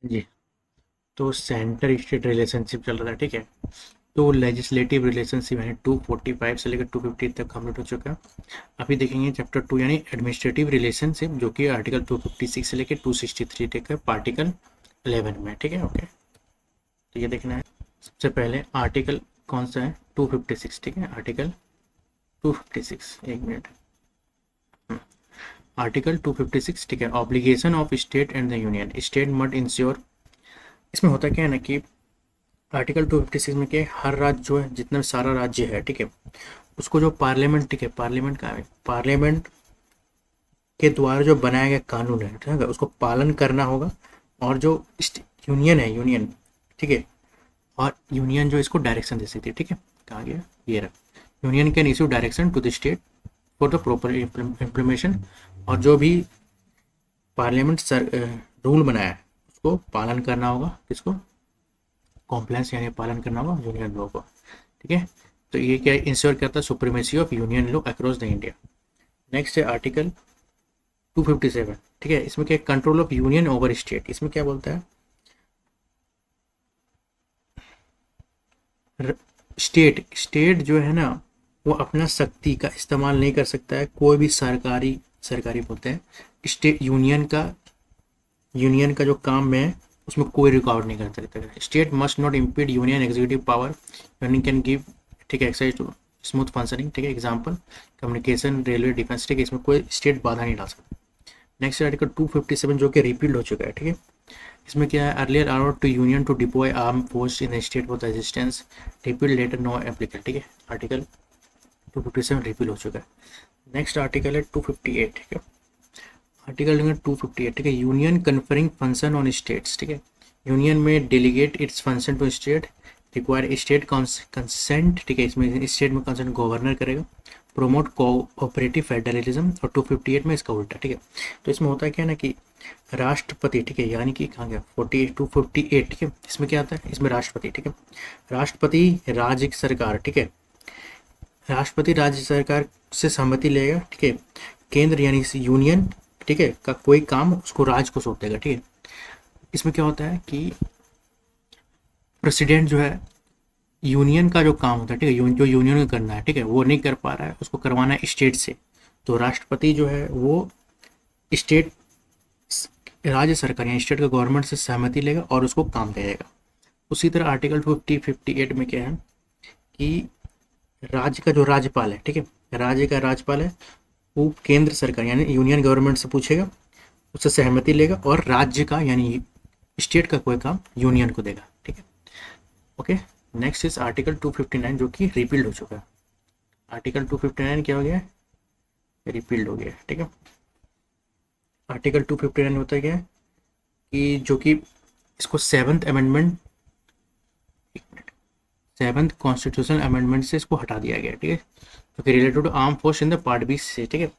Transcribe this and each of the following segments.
जी। तो centre state relationship चल रहा है, ठीक है। तो लेजिस्लेटिव रिलेशनशिप यानी 245 से लेकर 250 तक कंप्लीट हो चुका है। अभी देखेंगे चैप्टर 2 यानी एडमिनिस्ट्रेटिव रिलेशनशिप, जो कि आर्टिकल 256 से लेकर 263 तक है पार्टिकल 11 में, ठीक है। ओके, तो ये देखना है। सबसे पहले आर्टिकल कौन सा है? 256, ठीक है। आर्टिकल 256, एक मिनट। आर्टिकल 256, ठीक है। Obligation of state and the union, state must ensure. इसमें होता क्या है ना कि आर्टिकल 256 में क्या है, हर राज्य जो है, जितना भी सारा राज्य है, ठीक है, उसको जो पार्लियामेंट, ठीक है, पार्लियामेंट का है, पार्लियामेंट के द्वारा जो बनाया गया कानून है, ठीक है, उसको पालन करना होगा। और जो यूनियन है, यूनियन, ठीक है, और यूनियन जो इसको डायरेक्शन दे सकती है, ठीक है। कहाँ गया? ये रहा। Union can issue direction to the state for the proper implementation. और जो भी पार्लियामेंट सर रूल बनाया है उसको पालन करना होगा, किसको? कॉम्प्लायंस यानी पालन करना होगा यूनियन लॉ को, ठीक है। तो ये क्या इंश्योर करता है? Supremacy of union law across the India. Next है आर्टिकल 257, ठीक है। इसमें क्या, control of union over state. इसमें क्या बोलता है? स्टेट स्टेट जो है ना, वो अपना शक्ति का इस्तेमाल नहीं कर सकता है, कोई भी सरकारी, सरकारी बोलते हैं, स्टेट यूनियन का जो काम है उसमें कोई रिकॉर्ड नहीं कर सकता है। State must not impede union executive power, union can give, ठीक है, एक्सरसाइज टू स्मूथ फंक्शनिंग, ठीक है। एग्जाम्पल कम्युनिकेशन, रेलवे, डिफेंस, ठीक है, इसमें कोई स्टेट बाधा नहीं डाल सकता। नेक्स्ट आर्टिकल 257 जो कि रिपील्ड हो चुका है, ठीक है। इसमें क्या है? Earlier allowed to union to deploy arm force in state for the resistance, repealed later no applicable, ठीक है। आर्टिकल 257 रिपील हो चुका है। नेक्स्ट आर्टिकल है 258, ठीक है। आर्टिकल नंबर 258, ठीक है। Union conferring function on states, ठीक है। यूनियन में delegate its function to state, require state consent, ठीक है। इसमें स्टेट में कंसेंट गवर्नर करेगा। प्रोमोट कोऑपरेटिव फेडरलिज्म, और 258 में इसका उल्टा, ठीक है। तो इसमें होता है क्या ना कि राष्ट्रपति, ठीक है, यानी कि कहाँ गया 258, ठीक है। इसमें क्या आता है? इसमें राष्ट्रपति, ठीक है। राष्ट्रपति राज्य की सरकार, ठीक है, राष्ट्रपति राज्य सरकार से सहमति लेगा, ठीक है। केंद्र यानी यूनियन, ठीक है, का कोई काम उसको राज्य को सौंप देगा, ठीक है। इसमें क्या होता है कि प्रेसिडेंट जो है, यूनियन का जो काम होता है, ठीक है, जो यूनियन को करना है, ठीक है, वो नहीं कर पा रहा है, उसको करवाना है स्टेट से। तो राष्ट्रपति जो है वो स्टेट, राज्य सरकार यानी स्टेट का गवर्नमेंट से सहमति लेगा और उसको काम दे देगा। उसी तरह आर्टिकल 58 में क्या है कि राज्य का जो राज्यपाल है, ठीक है, राज्य का राज्यपाल है, वो केंद्र सरकार यानी यूनियन गवर्नमेंट से पूछेगा, उससे सहमति लेगा और राज्य का यानी स्टेट का कोई काम यूनियन को देगा, ठीक है। ओके, नेक्स्ट इज आर्टिकल 259 जो कि रिपील्ड हो चुका है। आर्टिकल 259 क्या हो गया? रिपील्ड हो गया, ठीक है। आर्टिकल 259 होता है क्या है कि जो कि इसको seventh amendment, seventh constitutional amendment से इसको हटा दिया गया, ठीक है, जो कि related to arm force in the part B से, ठीक है।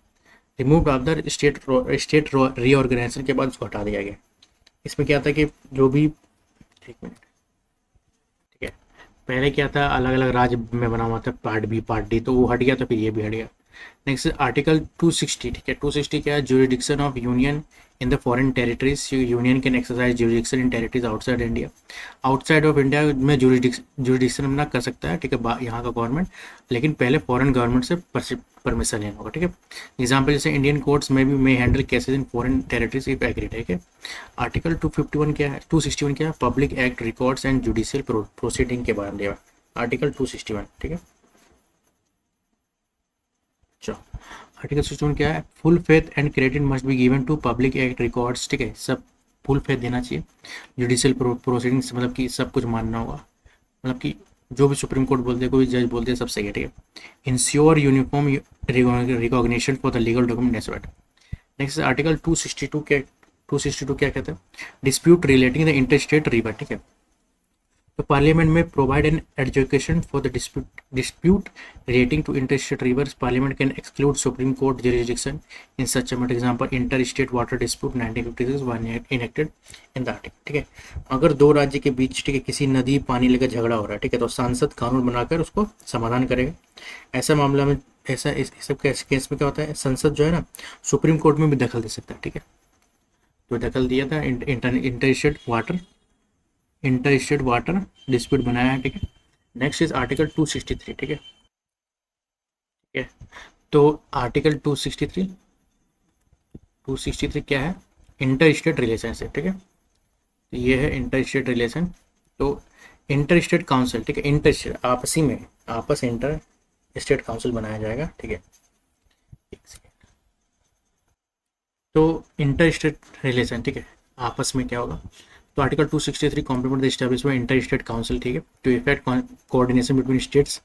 Remove of the state reorganization के बाद उसको हटा दिया गया। इसमें क्या था कि जो भी, एक मिनट, ठीक है, पहले क्या था, अलग अलग राज्य में बना हुआ था पार्ट बी पार्ट डी, तो वो हट गया, तो फिर ये भी हट गया। नेक्स्ट आर्टिकल 260, ठीक है। 260 क्या है? Jurisdiction of union in the foreign territories, union can exercise jurisdiction in territories outside India. Outside of India में ज्यूरिडिक्शन अपना कर सकता है, ठीक है, यहाँ का गवर्नमेंट, लेकिन पहले फॉरेन गवर्नमेंट से परमिशन लेना होगा, ठीक है। एग्जाम्पल जैसे इंडियन कोर्ट्स में भी may handle cases in foreign territories if agreed, ठीक है। आर्टिकल 251 क्या है? 261 क्या है? Public act records and judicial proceeding के बारे में। आर्टिकल 261, ठीक है। अच्छा, आर्टिकल 61 क्या है? Full faith and credit must be given to public act records, ठीक है, सब फुल फेथ देना चाहिए। जुडिशियल प्रोसीडिंग्स मतलब कि सब कुछ मानना होगा, मतलब कि जो भी सुप्रीम कोर्ट बोलते हैं, कोई जज बोलते हैं, सब सही है, ठीक है। Ensure uniform recognition for the legal document necessary. Next article 262 क्या, 262 क्या कहता है? Dispute relating the interstate river, ठीक है। तो पार्लियामेंट में provide an education for the dispute relating to interstate rivers. Parliament can exclude Supreme Court jurisdiction in such a matter. Example, interstate water dispute 1956 one enacted in the article, ठीक है। अगर दो राज्य के बीच, ठीक है, किसी नदी पानी लेकर झगड़ा हो रहा है, ठीक है, तो सांसद कानून बनाकर उसको समाधान करेगा। ऐसा मामला में, ऐसा इस सब केस में क्या होता है, संसद जो है ना, सुप्रीम कोर्ट में भी दखल दे सकता है, ठीक है। जो दखल दिया था इंटर स्टेट वाटर डिस्प्यूट बनाया है, ठीक है। नेक्स्ट इज आर्टिकल 263, ठीक है। ठीक है, तो आर्टिकल 263 क्या है? इंटर स्टेट रिलेशन है, ठीक है। तो ये है इंटर स्टेट रिलेशन। तो इंटर स्टेट काउंसिल, ठीक है, इंटर स्टेट आपसी में, आपस इंटर स्टेट काउंसिल बनाया जाएगा, ठीक है। एक सेकेंड। तो इंटर स्टेट रिलेशन, ठीक है, आपस में क्या होगा? तो article 263 complement the establishment inter state council, ठीक है, to effect coordination between states,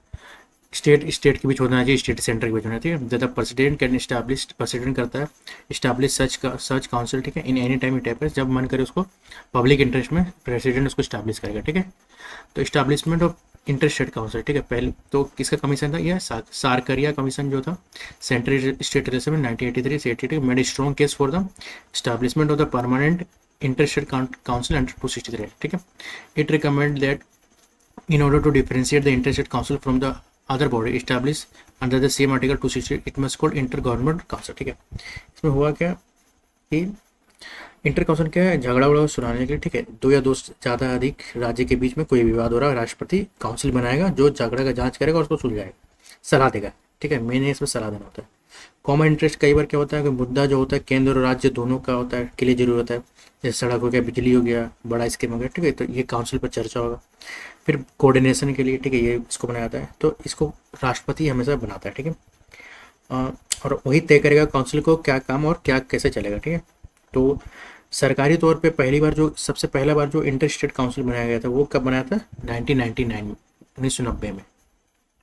state के बीच होना चाहिए, स्टेट सेंटर के बीच होना चाहिए। The president can establish, president करता है इस्टेब्लिश सच काउंसिल, ठीक है, in any time it happens, जब मन करे उसको पब्लिक इंटरेस्ट में प्रेसिडेंट उसको इस्टेब्लिश करेगा, ठीक है। तो establishment of inter state council, ठीक है, पहले तो किसका कमीशन था? यह सारकरिया कमीशन जो था सेंट्रल स्टेट रिलेशन में 1983 से 82 made strong case for the establishment of the permanent inter state council under 263, ठीक है। It recommend that in order to differentiate the interstate council from the other body established under the same article 260, it must called intergovernment council, ठीक है। इसमें हुआ क्या कि inter council क्या है? झगड़ा उड़ा सुनाने के लिए, ठीक है, दो या दो से ज़्यादा अधिक राज्य के बीच में कोई विवाद हो रहा है, राष्ट्रपति काउंसिल बनाएगा जो झगड़ा का जांच करेगा और उसको सुलझाएगा, सलाह देगा, ठीक है। मेन इसमें सलाह देना होता है। कॉमन इंटरेस्ट कई बार क्या होता है कि मुद्दा जो होता है केंद्र और राज्य दोनों का होता है, के लिए जरूर होता है, जैसे सड़क हो गया, बिजली हो गया, बड़ा स्कीम हो गया, ठीक है, तो ये काउंसिल पर चर्चा होगा। फिर कोऑर्डिनेशन के लिए, ठीक है, ये इसको बनाया जाता है, तो इसको राष्ट्रपति हमेशा बनाता है, ठीक है। और वही तय करेगा काउंसिल को क्या काम और क्या कैसे चलेगा, ठीक है। तो सरकारी तौर पे पहली बार जो सबसे पहला बार जो इंटर स्टेट काउंसिल बनाया गया था वो कब बनाया था? 1999 में, 1990 में,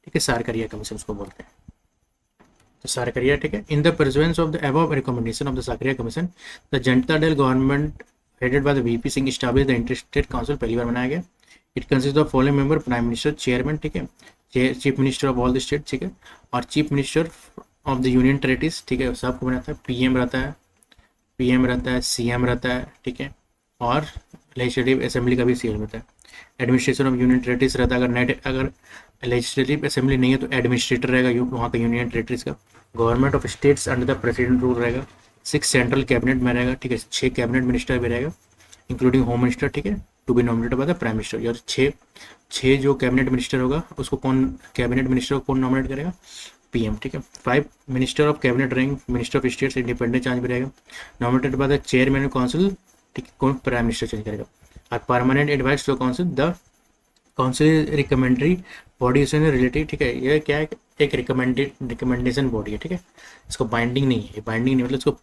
ठीक है। सारकरिया कमीशन उसको बोलते हैं। तो सारकरिया, ठीक है, in the presence of the above recommendation of the Sarkaria commission the Janata Dal government headed by the VP Singh establish the inter state council, पहली बार बनाया गया। It consist of following member: prime minister, chairman, ठीक है, chief minister of all the state, ठीक है, और chief minister of the union territories, ठीक है, सबको बनाता है। पीएम रहता है, सीएम रहता है, ठीक है, और लेजिस्लेटिव असेंबली का भी सीएम रहता है। एडमिनिस्ट्रेशन ऑफ यूनियन टेरिटरीज रहता है, अगर लेजिस्लेटिव असेंबली नहीं है तो एडमिनिस्ट्रेटर रहेगा वहाँ का यूनियन टेरिटरीज का। Government of states under the president rule रहेगा। 6 सेंट्रल कैबिनेट में रहेगा, ठीक है, 6 कैबिनेट मिनिस्टर भी रहेगा इंक्लूडिंग होम मिनिस्टर, ठीक है, to be nominated by the prime minister. और 6 जो कैबिनेट मिनिस्टर होगा उसको कौन, कैबिनेट मिनिस्टर को कौन नॉमिनेट करेगा? पीएम, ठीक है। 5 मिनिस्टर ऑफ कैबिनेट रहेंगे, minister of states independent charge भी रहेगा, nominated by the chairman of council, ठीक है, कौन? प्राइम मिनिस्टर चेंज करेगा। और permanent advice to council, the council recommendatory body से रिलेटेड, ठीक है, ये क्या है? एक रिकमेंडेशन बॉडी है, ठीक है, इसको बाइंडिंग नहीं है, बाइंडिंग नहीं मतलब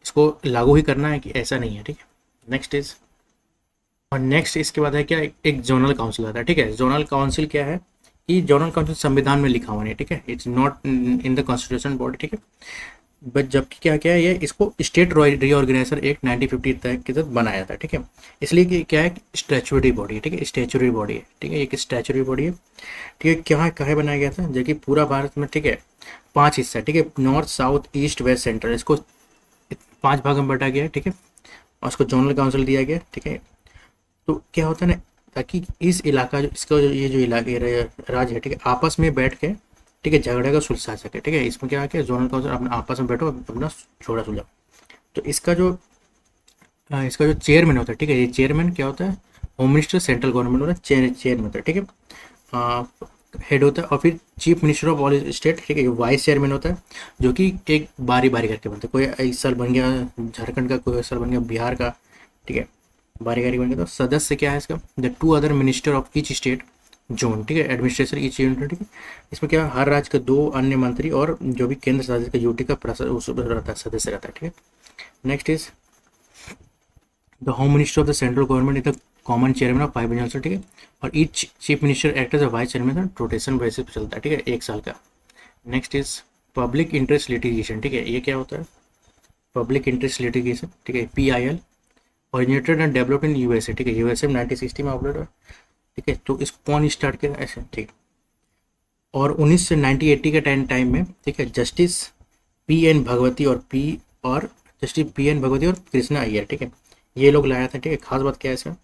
इसको लागू ही करना है कि ऐसा नहीं है, ठीक है। नेक्स्ट इसके बाद है क्या? एक जोनल काउंसिल आता है, ठीक है। जोनल काउंसिल क्या है कि जोनल काउंसिल संविधान में लिखा हुआ नहीं, ठीक है, it's not in the constitution body, ठीक है। बट जबकि क्या क्या है, ये इसको स्टेट रीऑर्गेनाइजेशन एक्ट 1950 के तहत बनाया था, ठीक है। इसलिए कि क्या है? स्टैच्यूटरी बॉडी है, ठीक है, स्टैच्यूटरी बॉडी है, ठीक है, एक स्टैच्यूटरी बॉडी है, ठीक है। क्या कहाँ बनाया गया था? जबकि पूरा भारत में, ठीक है, 5 हिस्सा, ठीक है, north, south, east, west, central, इसको 5 भाग में बांटा गया है, ठीक है, और उसको जोनल काउंसिल दिया गया, ठीक है। तो क्या होता है ना, ताकि इस इलाका जो इसका जो ये जो इलाके राज्य है, ठीक है, आपस में बैठ के, ठीक है, झगड़े का सुलझा सके, ठीक है। इसमें क्या है कि जोनल काउंसिल अपना आपस में बैठो, अपना झगड़ा सुलझाओ। तो इसका जो चेयरमैन होता है, ठीक है, ये चेयरमैन क्या होता है? होम मिनिस्टर सेंट्रल गवर्नमेंट होता है, चेयरमैन होता है, ठीक है, हेड होता है। और फिर chief minister of all state, ठीक है, ये वाइस चेयरमैन होता है, जो कि एक बारी बारी करके बनता है। कोई इस साल बन गया झारखंड का, कोई इस साल बन गया बिहार का, ठीक है, बारी बारी बन गया। तो सदस्य क्या है इसका? The 2 other minister of each state zone, ठीक है, एडमिनिस्ट्रेशन ईच यूनिट, ठीक है। इसमें क्या, हर राज्य के 2 अन्य मंत्री और जो भी केंद्र शासित का यूटी का रहता है, सदस्य रहता है, ठीक है। Next is the home minister of the central government is the common chairman of 5 minister, ठीक है, और each chief minister act as a vice chairman, rotation basis पे चलता है, ठीक है, 1 साल का। Next is public interest litigation, ठीक है, ये क्या होता है? पब्लिक इंटरेस्ट लिटिगेशन, ठीक है, PIL, originated and developed in USA, ठीक है, USA में 1960 में अपलोड हुआ, ठीक है। तो इसको कौन स्टार्ट किया? ऐसे, ठीक। और 1980 के टाइम में, ठीक है, जस्टिस PN भगवती और कृष्णा अय्यर, ठीक है, ये लोग लाया था, ठीक है। खास बात क्या है इसमें,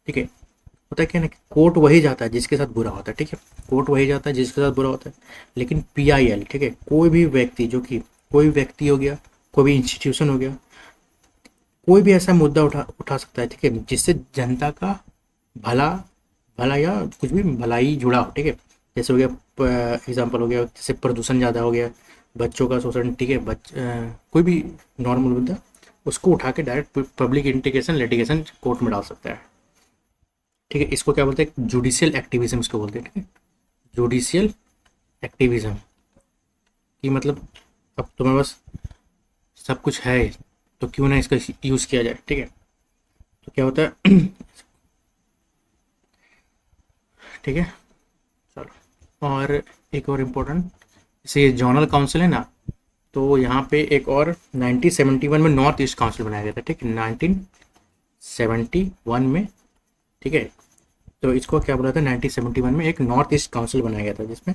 ठीक है, होता है क्या ना कि कोर्ट वही जाता है जिसके साथ बुरा होता है, ठीक है, कोर्ट वही जाता है जिसके साथ बुरा होता है। लेकिन PIL, ठीक है, कोई भी व्यक्ति हो गया, कोई भी इंस्टीट्यूशन हो गया, कोई भी ऐसा मुद्दा उठा सकता है, ठीक है, जिससे जनता का भला भला या कुछ भी भलाई जुड़ा हो, ठीक है। जैसे हो गया एग्जांपल हो गया, जैसे प्रदूषण ज़्यादा हो गया, बच्चों का शोषण, ठीक है, कोई भी नॉर्मल मुद्दा, उसको उठा के direct public integration litigation court में डाल सकता है, ठीक है। इसको क्या बोलते हैं, जुडिशियल एक्टिविज्म इसको बोलते हैं, ठीक है, जुडिशियल एक्टिविज्म। कि मतलब अब तुम्हारे पास सब कुछ है तो क्यों ना इसका यूज़ किया जाए, ठीक है। तो क्या होता है ठीक है, चलो। और एक और इम्पोर्टेंट, जैसे ये जर्नल काउंसिल है ना, तो यहाँ पे एक और 1971 में नॉर्थ ईस्ट काउंसिल बनाया गया था, ठीक है, 1971 में, ठीक है। तो इसको क्या बोला था, 1971 में एक नॉर्थ ईस्ट काउंसिल बनाया गया था, जिसमें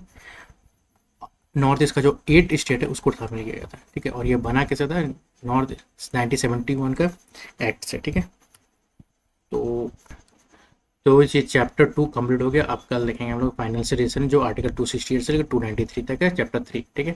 नॉर्थ ईस्ट का जो 8 स्टेट है उसको शामिल किया गया था, ठीक है। और ये बना कैसे था, नॉर्थ 1971 का एक्ट से, ठीक है। तो ये चैप्टर 2 कंप्लीट हो गया। अब कल देखेंगे हम लोग फाइनेंशियल रिलेशन, जो आर्टिकल 268 से लेकर 293 तक है, चैप्टर 3, ठीक है।